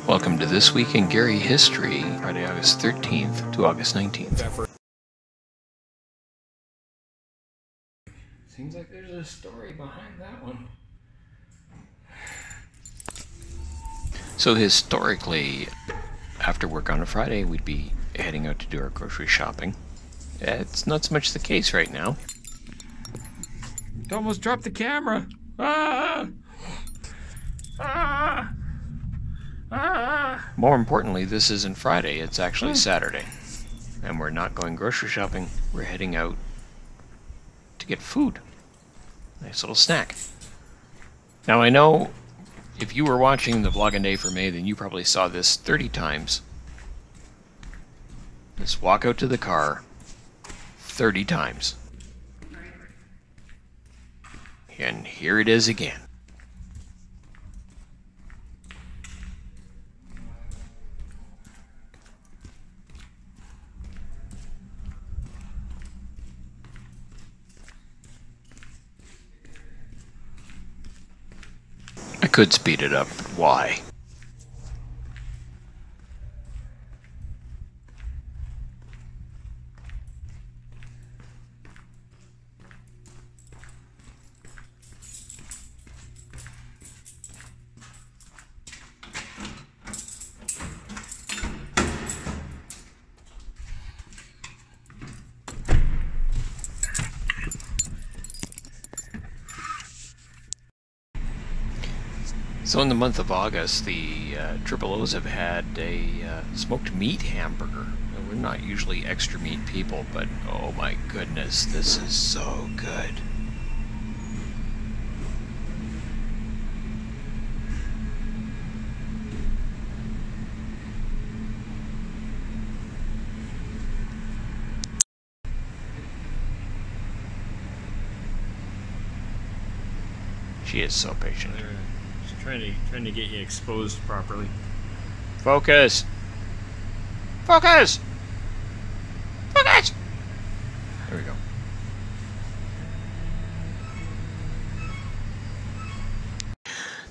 Welcome to This Week in Gary History, Friday, August 13th to August 19th. Seems like there's a story behind that one. So historically, after work on a Friday, we'd be heading out to do our grocery shopping. It's not so much the case right now. Almost dropped the camera. More importantly, this isn't Friday, it's actually Saturday. And we're not going grocery shopping, we're heading out to get food. Nice little snack. Now I know if you were watching the Vlog and Day for May, then you probably saw this 30 times. Just walk out to the car 30 times. And here it is again. I could speed it up, but why? So in the month of August, the Triple O's have had a smoked meat hamburger. We're not usually extra meat people, but oh my goodness, this is so good. She is so patient. Trying to get you exposed properly. Focus! Focus! Focus! There we go.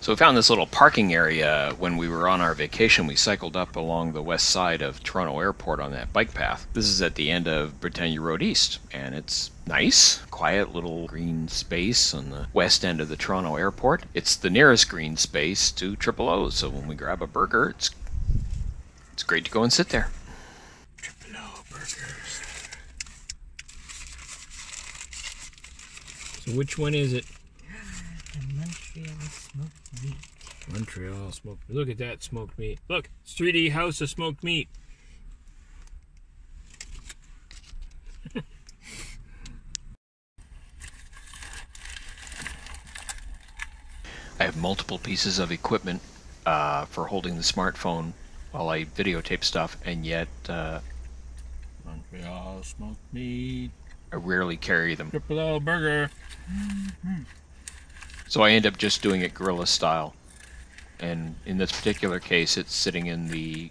So we found this little parking area when we were on our vacation. We cycled up along the west side of Toronto Airport on that bike path. This is at the end of Britannia Road East, and it's nice, quiet little green space on the west end of the Toronto Airport. It's the nearest green space to Triple O's, so when we grab a burger, it's great to go and sit there. Triple O burgers. So which one is it? The Montreal smoked meat. Montreal smoked meat. Look at that smoked meat. Look, it's 3D House of Smoked Meat. I have multiple pieces of equipment for holding the smartphone while I videotape stuff, and yet Montreal smoked meat. I rarely carry them. Triple O burger. So I end up just doing it guerrilla style. And in this particular case, it's sitting in the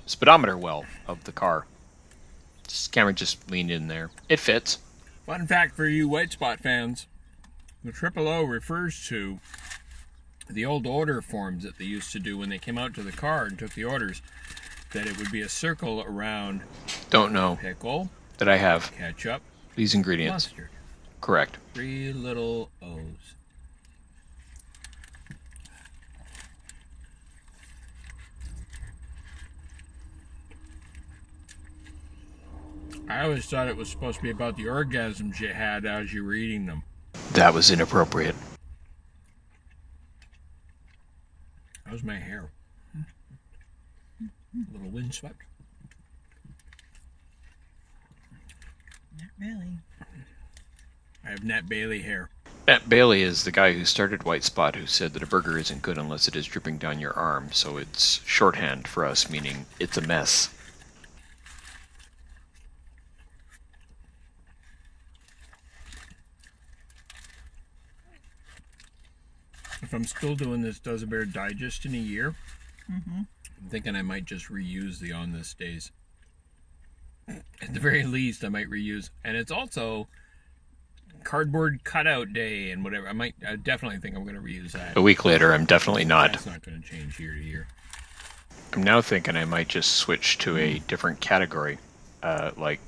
speedometer well of the car. This camera just leaned in there. It fits. Fun fact for you white spot fans. The Triple O refers to the old order forms that they used to do when they came out to the car and took the orders, that it would be a circle around Don't know pickle, that I have ketchup, these ingredients. mustard. Correct. 3 little O's. I always thought it was supposed to be about the orgasms you had as you were eating them. That was inappropriate. How's my hair? A little windswept? Not really. I have Nat Bailey hair. Matt Bailey is the guy who started White Spot, who said that a burger isn't good unless it is dripping down your arm, so it's shorthand for us, meaning it's a mess. If I'm still doing this Does a Bear Digest in a year, I'm thinking I might just reuse the On This Days. At the very least, I might reuse. And it's also cardboard cutout day and whatever. I definitely think I'm going to reuse that. A week later, I'm definitely not. That's not going to change year to year. I'm now thinking I might just switch to a different category, like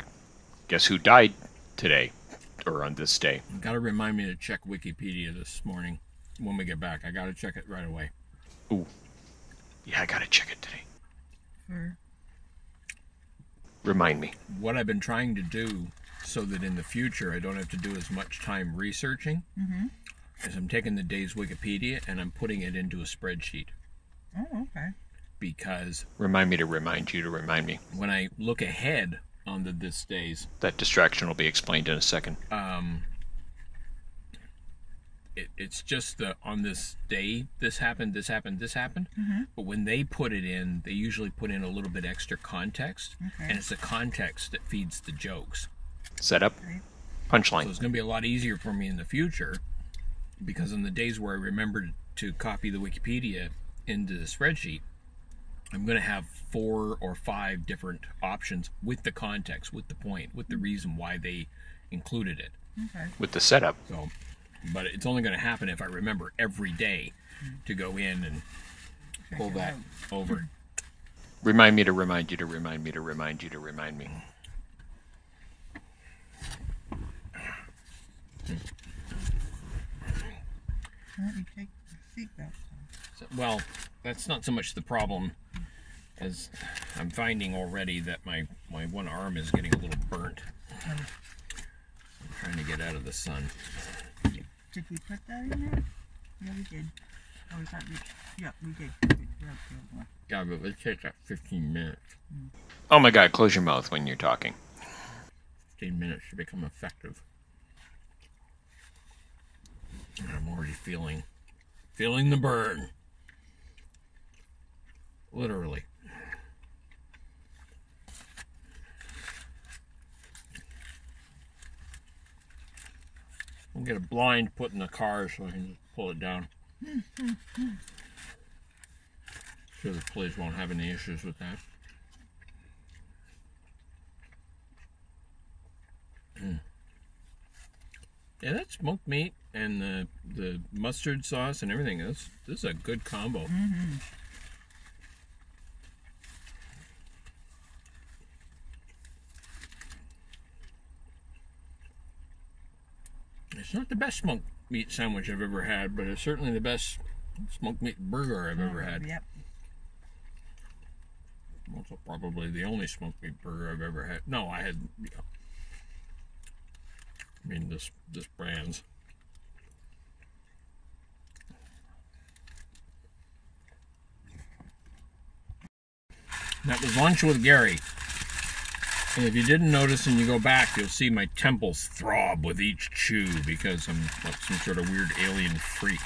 guess who died today or on this day. You gotta remind me to check Wikipedia this morning when we get back. I gotta check it right away. Ooh, yeah, I gotta check it today. For Remind me. What I've been trying to do so that in the future I don't have to do as much time researching is I'm taking the day's Wikipedia and I'm putting it into a spreadsheet. oh, okay. Because Remind me to remind you to remind me. when I look ahead on the this days, That distraction will be explained in a second. it's just the on this day this happened, this happened, this happened. But when they put it in, they usually put in a little bit extra context, and it's the context that feeds the jokes. Setup, Right. So punchline. it's going to be a lot easier for me in the future, because in the days where I remembered to copy the Wikipedia into the spreadsheet, I'm going to have 4 or 5 different options with the context, with the point, with the reason why they included it. Okay. With the setup. So, but it's only going to happen if I remember every day to go in and pull it that out. over. Remind me to remind you to remind me to remind you to remind me. Let me take the seatbelt off. So, well, that's not so much the problem as I'm finding already that my one arm is getting a little burnt. I'm trying to get out of the sun. Did we put that in there? Yeah, we did. Oh, we thought we... Yeah, we did. We dropped the other one. Yeah, but let's take that 15 minutes. Oh my god, close your mouth when you're talking. 15 minutes to become effective. And I'm already feeling the burn. Literally. I'll get a blind put in the car so I can just pull it down. Sure the police won't have any issues with that. Yeah, that smoked meat and the mustard sauce and everything. This is a good combo. It's not the best smoked meat sandwich I've ever had, but it's certainly the best smoked meat burger I've ever had. Yep. Also probably the only smoked meat burger I've ever had. No, I had, I mean, this brand's. That was lunch with Gary. And if you didn't notice and you go back, you'll see my temples throb with each chew because I'm like some sort of weird alien freak.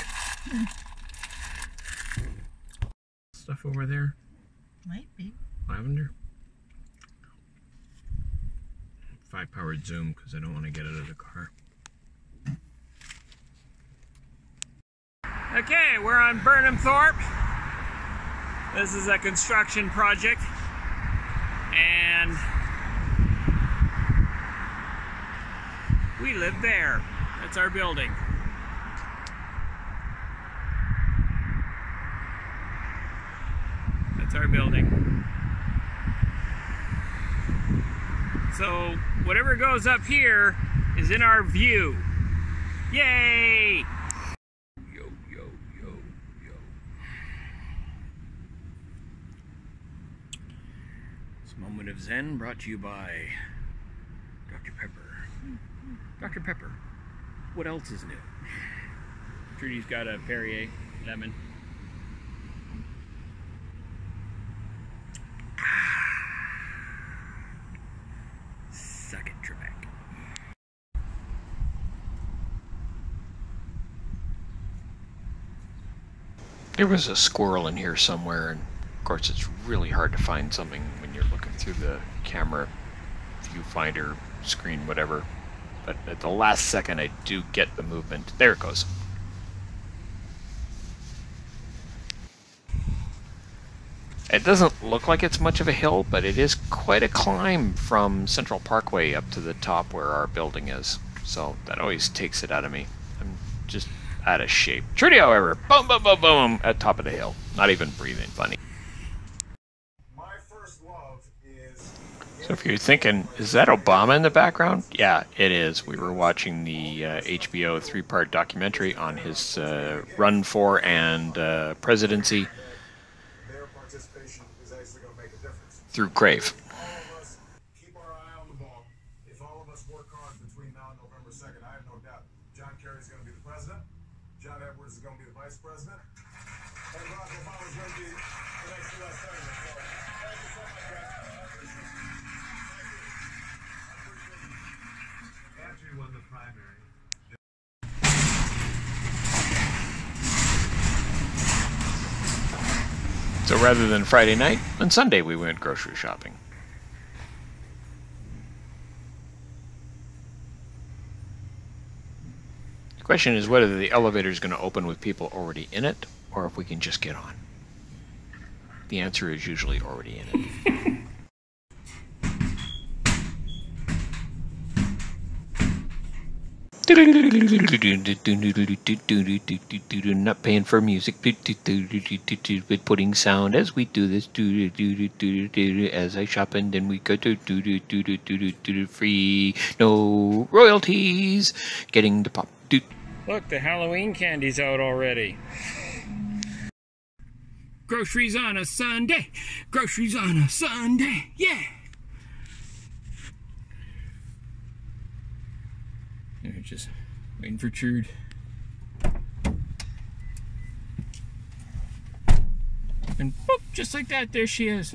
Stuff over there? Might be. Lavender? 5-powered zoom because I don't want to get out of the car. Okay, we're on Burnham Thorpe. This is a construction project, and we live there. That's our building. That's our building. So whatever goes up here is in our view. Yay! Yo, yo, yo, yo. This moment of Zen brought to you by Dr. Pepper. Dr. Pepper. What else is new? Trudy's got a Perrier lemon. Suck it, Trebek. There was a squirrel in here somewhere, and of course it's really hard to find something when you're looking through the camera viewfinder screen, whatever. But at the last second I do get the movement. There it goes. It doesn't look like it's much of a hill, but it is quite a climb from Central Parkway up to the top where our building is. So that always takes it out of me. I'm just out of shape. Trudy, however, boom, boom, boom, boom, at top of the hill. Not even breathing funny. So if you're thinking, is that Obama in the background? Yeah, it is. We were watching the HBO three-part documentary on his run for and presidency through Crave. Keep our eye on the ball. If all of us work hard between now and November 2nd, I have no doubt John Kerry's going to be the president, John Edwards is going to be the vice president, and Barack Obama is going to be the next U.S. president. So, thank you so much, guys. After you won the primary. So rather than Friday night, on Sunday we went grocery shopping. The question is whether the elevator is going to open with people already in it, or if we can just get on. The answer is usually already in it. Not paying for music, but putting sound as we do this. As I shop and then we go to free, no royalties. Getting the pop. Look, the Halloween candy's out already. Groceries on a Sunday. Groceries on a Sunday. Yeah. They're just waiting for Trude. And boop, just like that, there she is.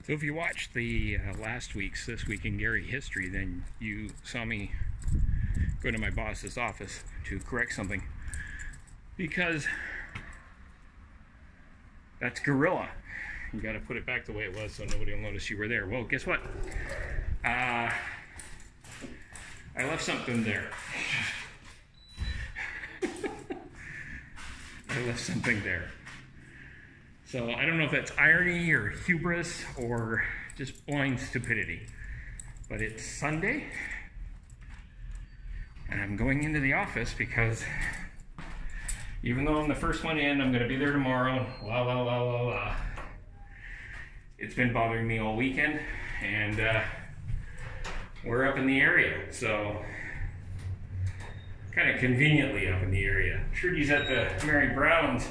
So if you watched the last week's This Week in Gary History, then you saw me go to my boss's office to correct something. Because that's gorilla. You gotta put it back the way it was so nobody will notice you were there. Well, guess what? I left something there. I left something there. So I don't know if that's irony or hubris or just blind stupidity. But it's Sunday, and I'm going into the office because even though I'm the first one in, I'm going to be there tomorrow. La la la la la. It's been bothering me all weekend, and we're up in the area, so kind of conveniently up in the area. Trudy's at the Mary Brown's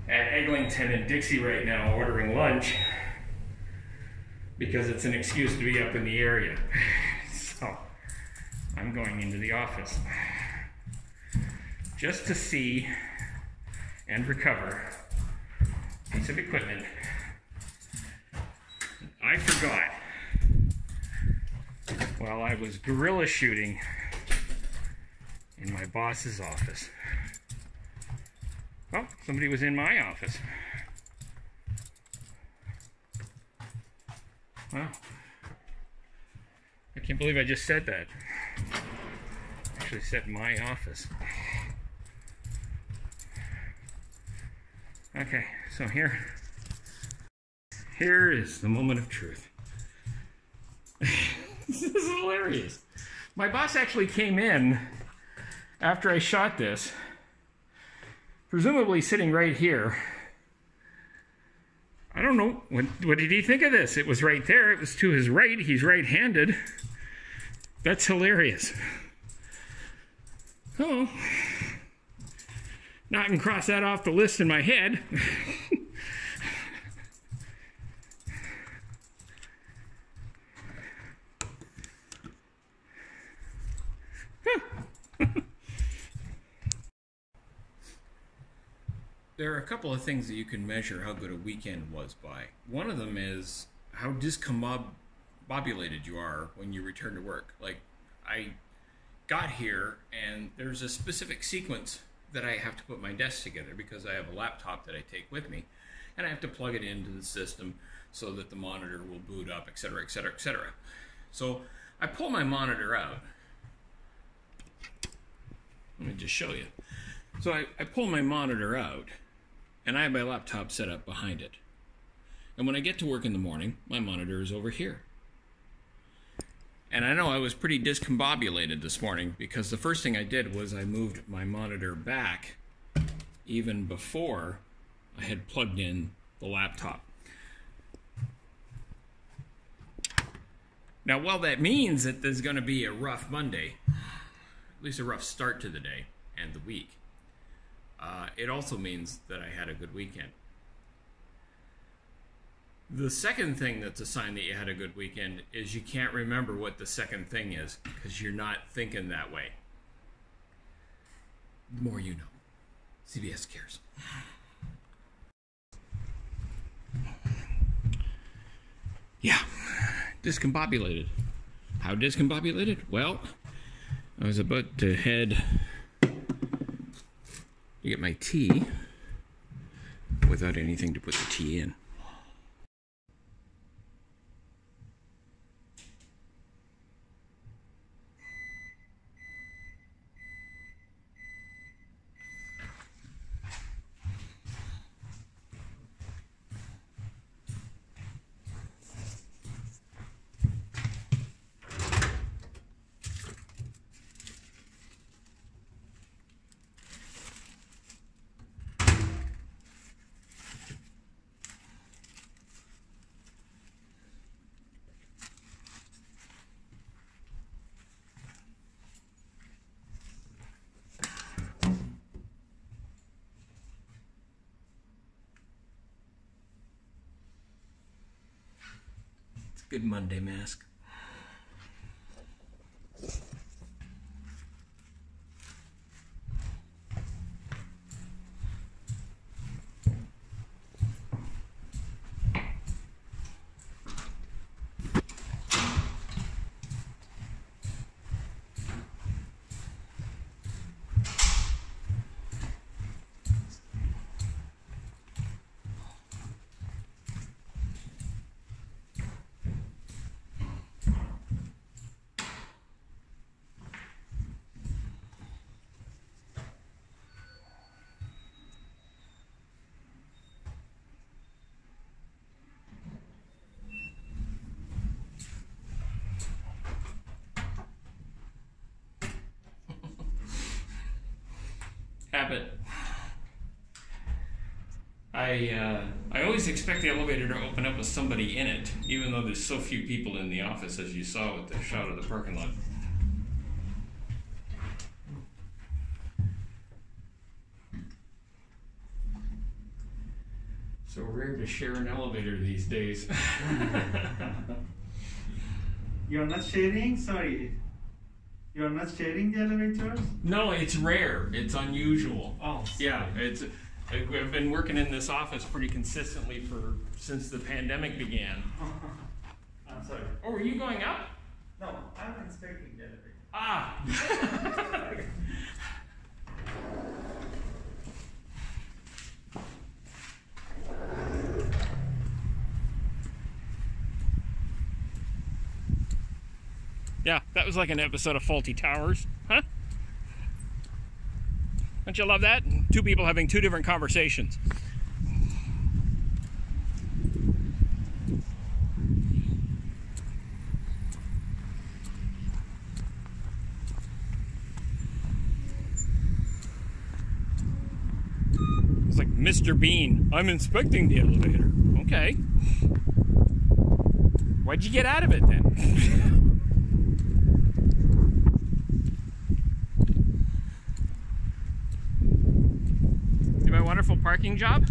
at Eglinton and Dixie right now ordering lunch because it's an excuse to be up in the area. So I'm going into the office just to see and recover a piece of equipment I forgot while I was guerrilla shooting in my boss's office. Oh, somebody was in my office. Wow. I can't believe I just said that. Actually said my office. Okay, so here is the moment of truth. This is hilarious. My boss actually came in after I shot this, presumably sitting right here. I don't know, what did he think of this? It was right there, it was to his right, he's right-handed. That's hilarious. Oh, now I can cross that off the list in my head. There are a couple of things that you can measure how good a weekend was by. One of them is how discombobulated you are when you return to work. Like, I got here and there's a specific sequence that I have to put my desk together because I have a laptop that I take with me and I have to plug it into the system so that the monitor will boot up, etc., etc., etc. So I pull my monitor out. Let me just show you. So I pull my monitor out, and I have my laptop set up behind it. And when I get to work in the morning, my monitor is over here. And I know I was pretty discombobulated this morning because the first thing I did was I moved my monitor back even before I had plugged in the laptop. Now, while that means that there's going to be a rough Monday, at least a rough start to the day and the week, it also means that I had a good weekend. The second thing that's a sign that you had a good weekend is you can't remember what the second thing is because you're not thinking that way. The more you know. CBS cares. Yeah, discombobulated. How discombobulated? Well, I was about to head to get my tea without anything to put the tea in. Good Monday mask. Habit. I always expect the elevator to open up with somebody in it, even though there's so few people in the office, as you saw with the shot of the parking lot. So rare to share an elevator these days. You're not sharing? Sorry. You're not sharing the elevators? No, it's rare. It's unusual. Oh. Yeah, I've been working in this office pretty consistently since the pandemic began. I'm sorry. Oh, are you going up? No, I'm inspecting the elevator. Ah! Yeah, that was like an episode of Faulty Towers, huh? Don't you love that? Two people having two different conversations. It's like Mr. Bean. I'm inspecting the elevator. Okay. Why'd you get out of it then? My wonderful parking job.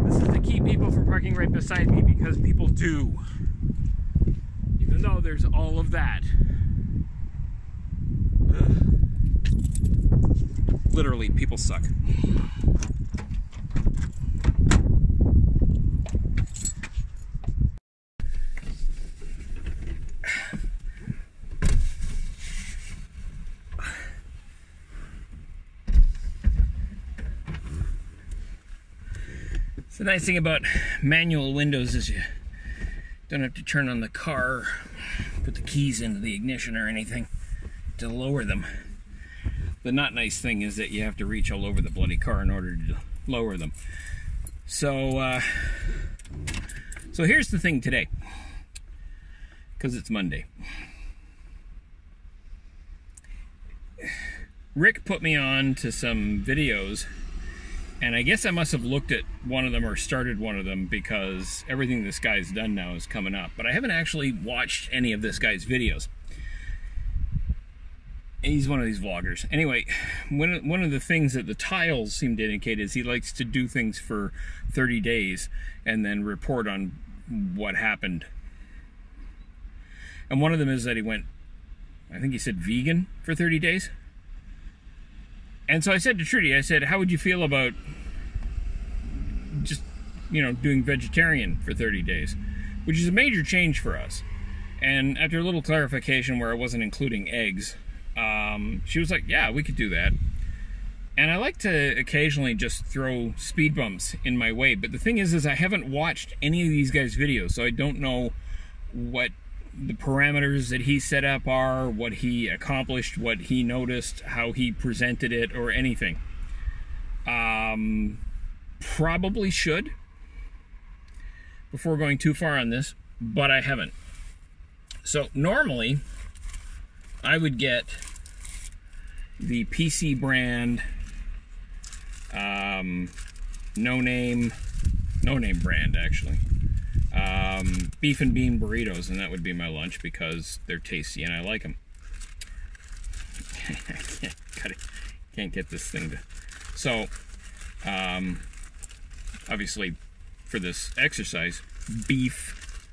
This is to keep people from parking right beside me because people do. Even though there's all of that. Ugh. Literally, people suck. The nice thing about manual windows is you don't have to turn on the car, put the keys into the ignition or anything to lower them. The not nice thing is that you have to reach all over the bloody car in order to lower them. So here's the thing today, because it's Monday. Rick put me on to some videos, And I guess I must have looked at one of them or started one of them because everything this guy's done now is coming up. But I haven't actually watched any of this guy's videos. He's one of these vloggers. Anyway, one of the things that the tiles seem to indicate is he likes to do things for 30 days and then report on what happened. And one of them is that he went, I think he said vegan for 30 days. And so I said to Trudy, I said, how would you feel about just, doing vegetarian for 30 days? Which is a major change for us. And after a little clarification where I wasn't including eggs, she was like, yeah, we could do that. And I like to occasionally just throw speed bumps in my way. But the thing is I haven't watched any of these guys' videos, so I don't know what the parameters that he set up are, what he accomplished, what he noticed, how he presented it, or anything. Probably should before going too far on this, but I haven't. So normally I would get the PC brand no name brand actually, beef and bean burritos, and that would be my lunch because they're tasty and I like them. Can't get this thing to. So obviously for this exercise, beef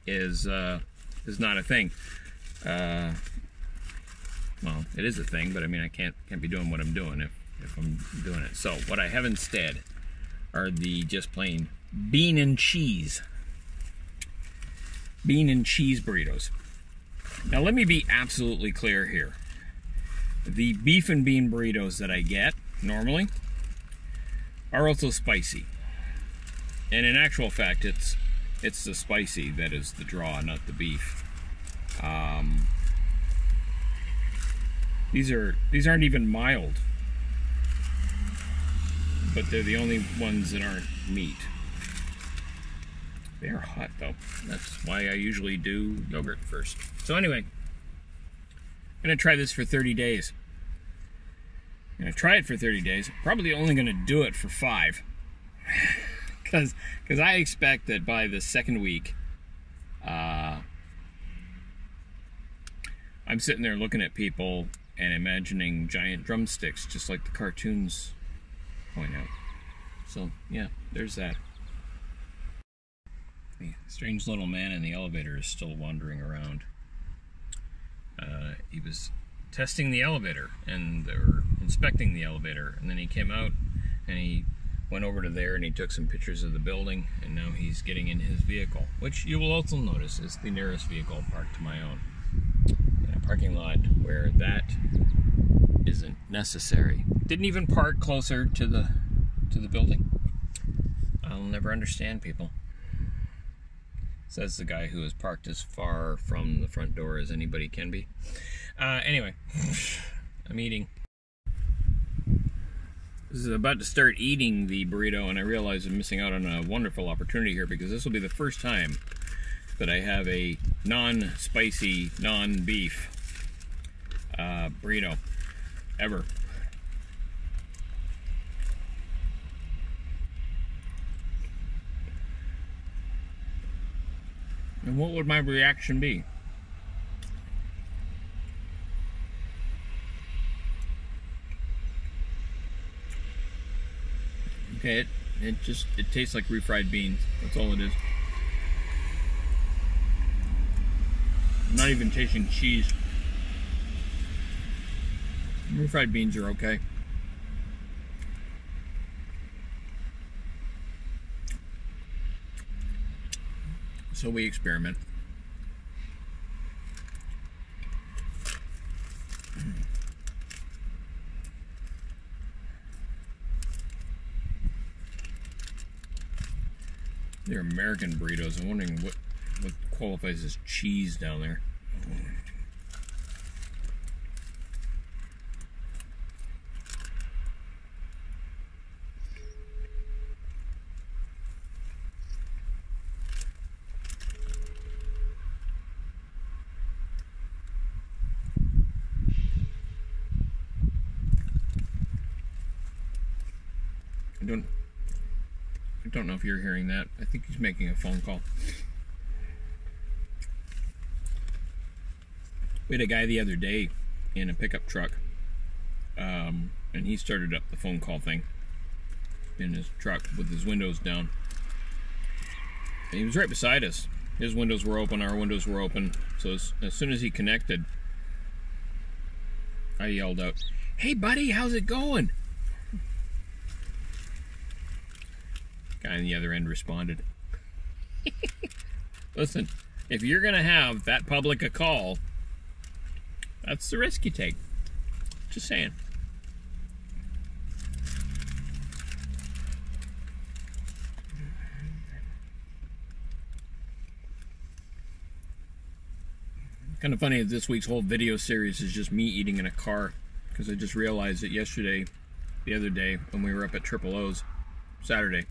is not a thing. Well, it is a thing, but I mean I can't be doing what I'm doing if I'm doing it. So what I have instead are the just plain bean and cheese burritos. Now let me be absolutely clear here. The beef and bean burritos that I get normally are also spicy. And in actual fact, it's the spicy that is the draw, not the beef. These aren't even mild, but they're the only ones that aren't meat. They are hot though. That's why I usually do yogurt first. So anyway, I'm gonna try this for 30 days. I'm gonna try it for 30 days. Probably only gonna do it for 5. Because I expect that by the second week, I'm sitting there looking at people and imagining giant drumsticks, just like the cartoons point out. So yeah, there's that. The strange little man in the elevator is still wandering around. He was testing the elevator, and they were inspecting the elevator, and then he came out and he went over to there and he took some pictures of the building, and now he's getting in his vehicle, which you will also notice is the nearest vehicle parked to my own, in a parking lot where that isn't necessary. Didn't even park closer to the building. I'll never understand people. Says the guy who is parked as far from the front door as anybody can be. Anyway, I'm eating. This is about to start eating the burrito, and I realize I'm missing out on a wonderful opportunity here because this will be the first time that I have a non-spicy, non-beef burrito ever. And what would my reaction be? Okay, it tastes like refried beans. That's all it is. I'm not even tasting cheese. Refried beans are okay. So we experiment. They're American burritos. I'm wondering what qualifies as cheese down there. I don't know if you're hearing that. I think he's making a phone call. We had a guy the other day in a pickup truck, and he started up the phone call thing in his truck with his windows down. And he was right beside us. His windows were open, our windows were open. So as soon as he connected, I yelled out, "Hey buddy, how's it going?" Guy on the other end responded. Listen, if you're gonna have that public a call, that's the risk you take. Just saying. Kind of funny that this week's whole video series is just me eating in a car, because I just realized that the other day, when we were up at Triple O's, Saturday,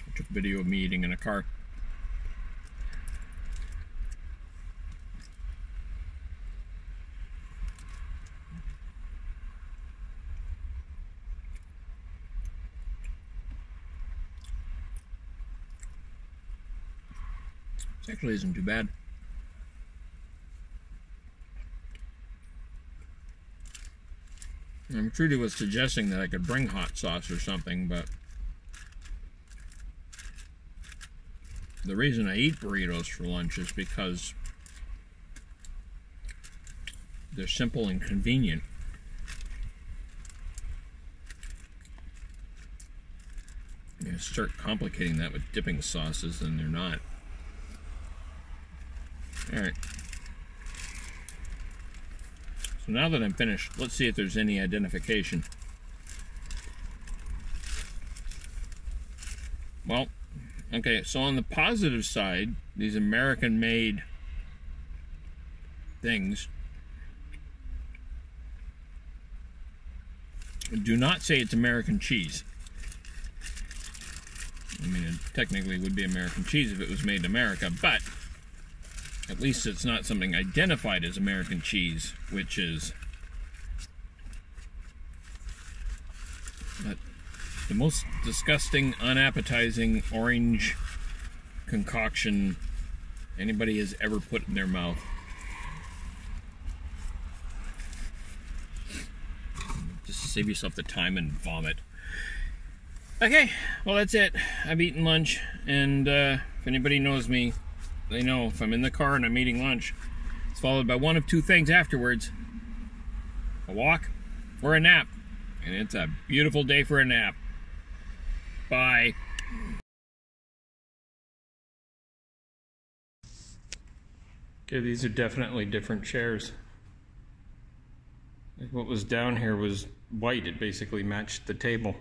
I took a video of me eating in a car. It actually isn't too bad. Trudy was suggesting that I could bring hot sauce or something, but the reason I eat burritos for lunch is because they're simple and convenient. You start complicating that with dipping sauces, and they're not. Alright. So now that I'm finished, let's see if there's any identification. Well, okay, so on the positive side, these American-made things do not say it's American cheese. I mean, it technically would be American cheese if it was made in America, but at least it's not something identified as American cheese, which is the most disgusting, unappetizing orange concoction anybody has ever put in their mouth. Just save yourself the time and vomit. Okay, well that's it. I've eaten lunch, and if anybody knows me, they know if I'm in the car and I'm eating lunch, it's followed by one of two things afterwards: a walk or a nap. And it's a beautiful day for a nap. Bye. Okay, these are definitely different chairs. What was down here was white. It basically matched the table.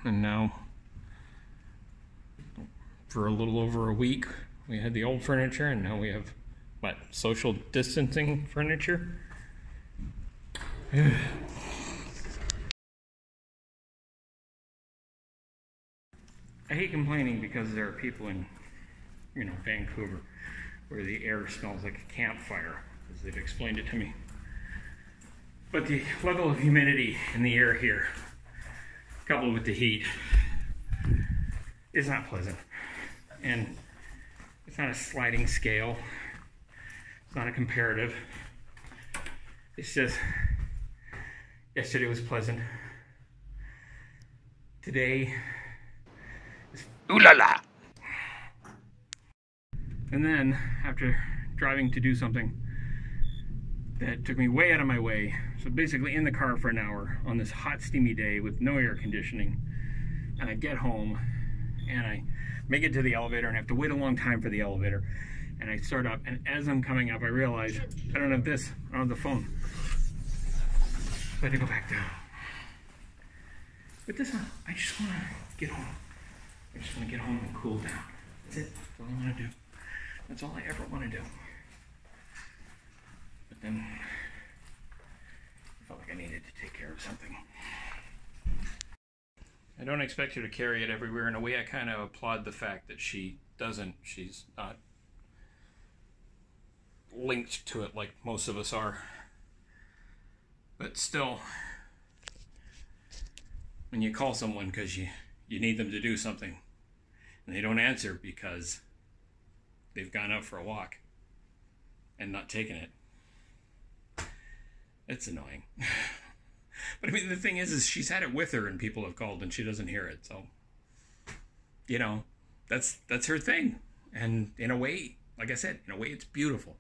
And now, for a little over a week, we had the old furniture, and now we have, what, social distancing furniture? I hate complaining because there are people in, Vancouver where the air smells like a campfire, as they've explained it to me. But the level of humidity in the air here, coupled with the heat, is not pleasant. And it's not a sliding scale. It's not a comparative. It's just, yesterday was pleasant. Today is ooh la la. And then, after driving to do something that took me way out of my way, so basically in the car for an hour on this hot, steamy day with no air conditioning, and I get home and I make it to the elevator and I have to wait a long time for the elevator, and I start up, and as I'm coming up I realize I don't have this, I don't have the phone, so I had to go back down. But this one, I just want to get home. I just want to get home and cool down. That's it. That's all I want to do. That's all I ever want to do. But then I felt like I needed to take care of something. I don't expect her to carry it everywhere. In a way, I kind of applaud the fact that she doesn't. She's not linked to it like most of us are. But still, when you call someone because you need them to do something and they don't answer because they've gone out for a walk and not taken it. It's annoying. But I mean, the thing is she's had it with her and people have called and she doesn't hear it. So, you know, that's her thing. And in a way, like I said, in a way it's beautiful.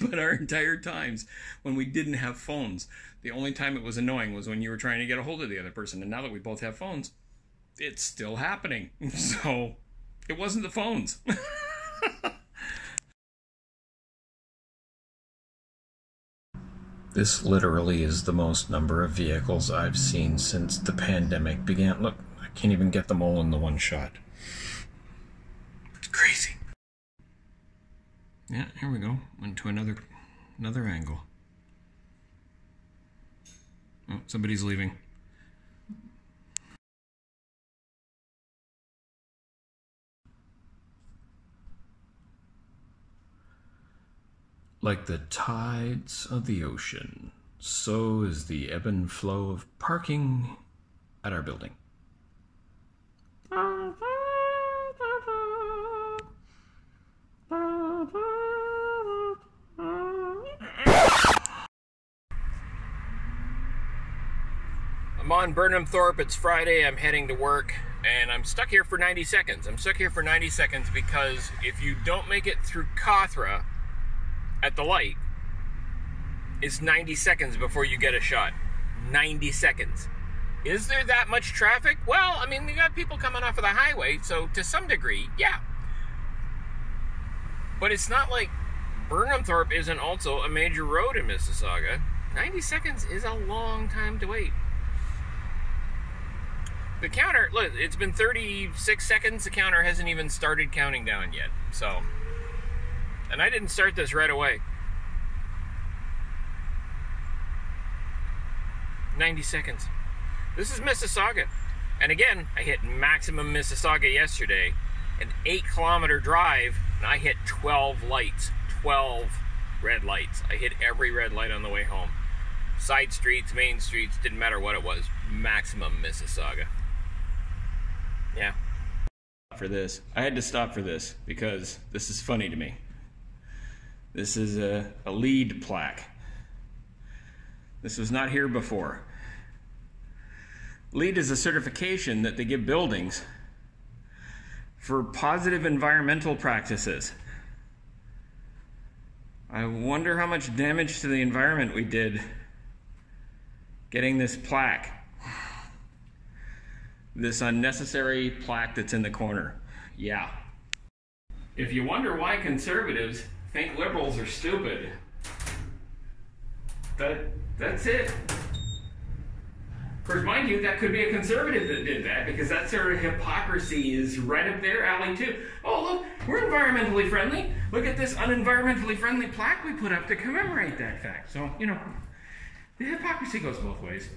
But our entire times when we didn't have phones, the only time it was annoying was when you were trying to get a hold of the other person. And now that we both have phones, it's still happening. So it wasn't the phones. This literally is the most number of vehicles I've seen since the pandemic began. Look, I can't even get them all in the one shot. It's crazy. Yeah, here we go. Went to another angle. Oh, somebody's leaving. Like the tides of the ocean, so is the ebb and flow of parking at our building. I'm on Burnham Thorpe, it's Friday, I'm heading to work, and I'm stuck here for 90 seconds. I'm stuck here for 90 seconds because if you don't make it through Kothra at the light, it's 90 seconds before you get a shot. 90 seconds. Is there that much traffic? Well, I mean, you got people coming off of the highway, so to some degree, yeah. But it's not like Burnham Thorpe isn't also a major road in Mississauga. 90 seconds is a long time to wait. The counter, look, it's been 36 seconds. The counter hasn't even started counting down yet, so. And I didn't start this right away. 90 seconds. This is Mississauga. And again, I hit maximum Mississauga yesterday. An 8-kilometer drive, and I hit 12 lights. 12 red lights. I hit every red light on the way home. Side streets, main streets, didn't matter what it was. Maximum Mississauga. Yeah. For this. I had to stop for this because this is funny to me. This is a LEED plaque. This was not here before. LEED is a certification that they give buildings for positive environmental practices. I wonder how much damage to the environment we did getting this plaque. This unnecessary plaque that's in the corner. Yeah. If you wonder why conservatives think liberals are stupid, that's it. Of course, mind you, that could be a conservative that did that, because that sort of hypocrisy is right up their alley too. Oh, look, we're environmentally friendly. Look at this unenvironmentally friendly plaque we put up to commemorate that fact. So, you know, the hypocrisy goes both ways.